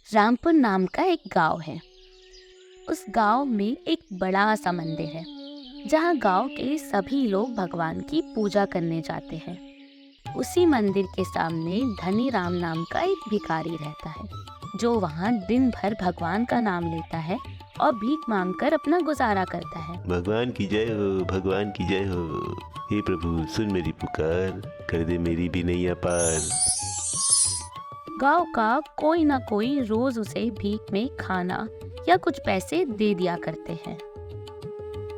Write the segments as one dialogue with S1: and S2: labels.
S1: रामपुर नाम का एक गांव है। उस गांव में एक बड़ा सा मंदिर है जहां गांव के सभी लोग भगवान की पूजा करने जाते हैं। उसी मंदिर के सामने धनी राम नाम का एक भिखारी रहता है जो वहां दिन भर भगवान का नाम लेता है और भीख मांगकर अपना गुजारा करता है।
S2: भगवान की जय हो, भगवान की जय हो। हे प्रभु, सुन मेरी पुकार, कर दे मेरी भी नैया पार।
S1: गांव का कोई ना कोई रोज उसे भीख में खाना या कुछ पैसे दे दिया करते हैं।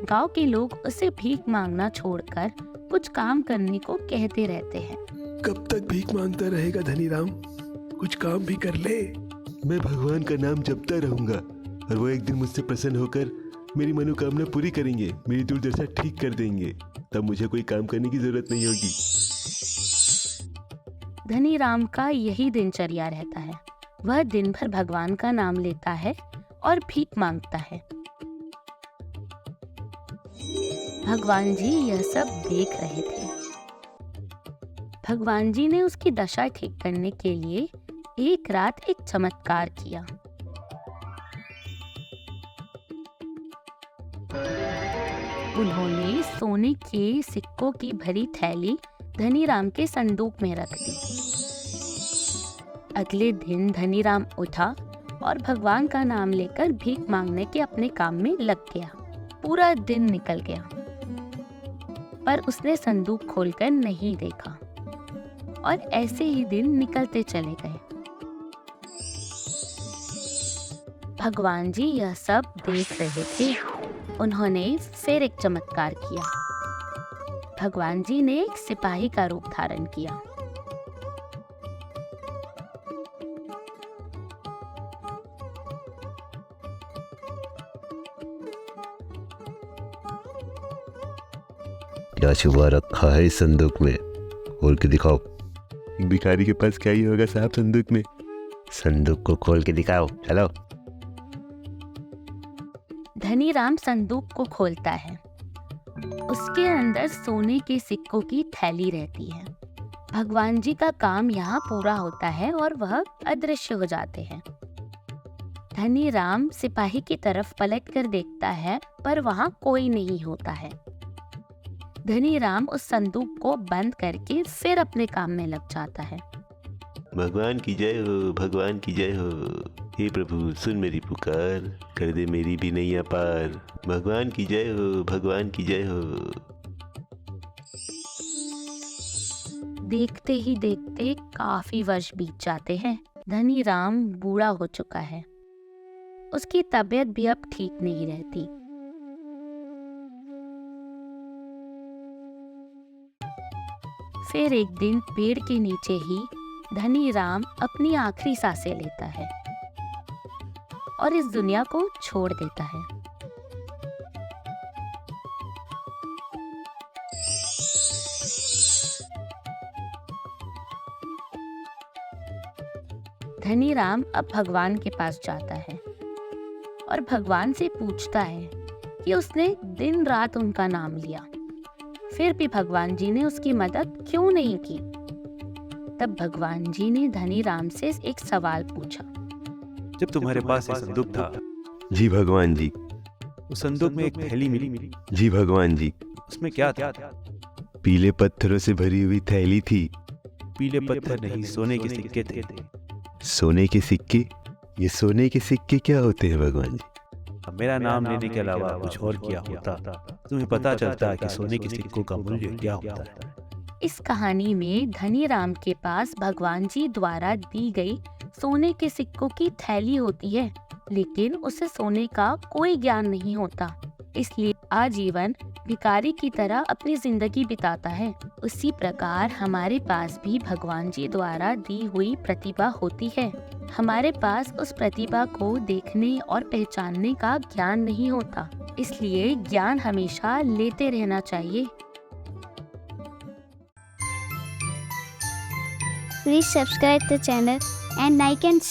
S1: गांव के लोग उसे भीख मांगना छोड़कर कुछ काम करने को कहते रहते हैं।
S3: कब तक भीख मांगता रहेगा धनी राम? कुछ काम भी कर ले।
S2: मैं भगवान का नाम जपता रहूंगा और वो एक दिन मुझसे प्रसन्न होकर मेरी मनोकामना पूरी करेंगे, मेरी दुर्दशा ठीक कर देंगे। तब मुझे कोई काम करने की जरूरत नहीं होगी।
S1: धनी राम का यही दिनचर्या रहता है। वह दिन भर भगवान का नाम लेता है और भीख मांगता है। भगवान जी यह सब देख रहे थे। भगवान जी ने उसकी दशा ठीक करने के लिए एक रात एक चमत्कार किया। उन्होंने सोने के सिक्कों की भरी थैली धनी राम के संदूक में रख दी। अगले दिन धनी राम उठा और भगवान का नाम लेकर भीख मांगने के अपने काम में लग गया। पूरा दिन निकल गया पर उसने संदूक खोलकर नहीं देखा और ऐसे ही दिन निकलते चले गए। भगवान जी यह सब देख रहे थे। उन्होंने फिर एक चमत्कार किया। भगवान जी ने एक सिपाही का रूप धारण किया।
S2: क्या छुपा रखा है इस संदूक में? खोल के दिखाओ। भिखारी के पास क्या ही होगा साहब संदूक में? संदूक को खोल के दिखाओ, चलो।
S1: धनी राम संदूक को खोलता है। उसके अंदर सोने के सिक्कों की थैली रहती है। भगवान जी का काम यहाँ पूरा होता है और वह अदृश्य हो जाते हैं। धनी राम सिपाही की तरफ पलट कर देखता है पर वहाँ कोई नहीं होता है। धनी राम उस संदूक को बंद करके फिर अपने काम में लग जाता है।
S2: भगवान की जय हो, भगवान की जय हो। हे प्रभु, सुन मेरी पुकार, कर दे मेरी भी नैया पार। भगवान की जय हो, भगवान की जय हो।
S1: देखते ही देखते काफी वर्ष बीत जाते हैं। धनी राम बूढ़ा हो चुका है। उसकी तबीयत भी अब ठीक नहीं रहती। फिर एक दिन पेड़ के नीचे ही धनी राम अपनी आखिरी सांसें लेता है और इस दुनिया को छोड़ देता है। धनी राम अब भगवान के पास जाता है और भगवान से पूछता है कि उसने दिन रात उनका नाम लिया, फिर भी भगवान जी ने उसकी मदद क्यों नहीं की। तब भगवान जी ने धनी राम से एक सवाल पूछा।
S4: जब तुम्हारे पास एक संदूक था,
S2: जी भगवान जी।
S4: उस संदूक में एक थैली मिली,
S2: जी भगवान जी।
S4: उसमें क्या था?
S2: पीले पत्थरों से भरी हुई थैली थी।
S4: पीले पत्थर नहीं, सोने के सिक्के थे।
S2: सोने के सिक्के? ये सोने के सिक्के क्या होते हैं भगवान जी?
S4: मेरा नाम लेने के अलावा कुछ और किया होता तुम्हें पता चलता कि सोने के सिक्कों का मूल्य क्या होता है।
S1: इस कहानी में धनी राम के पास भगवान जी द्वारा दी गई सोने के सिक्कों की थैली होती है, लेकिन उसे सोने का कोई ज्ञान नहीं होता, इसलिए आजीवन भिखारी की तरह अपनी जिंदगी बिताता है। उसी प्रकार हमारे पास भी भगवान जी द्वारा दी हुई प्रतिभा होती है। हमारे पास उस प्रतिभा को देखने और पहचानने का ज्ञान नहीं होता, इसलिए ज्ञान हमेशा लेते रहना चाहिए।
S5: Please subscribe the channel and like and share.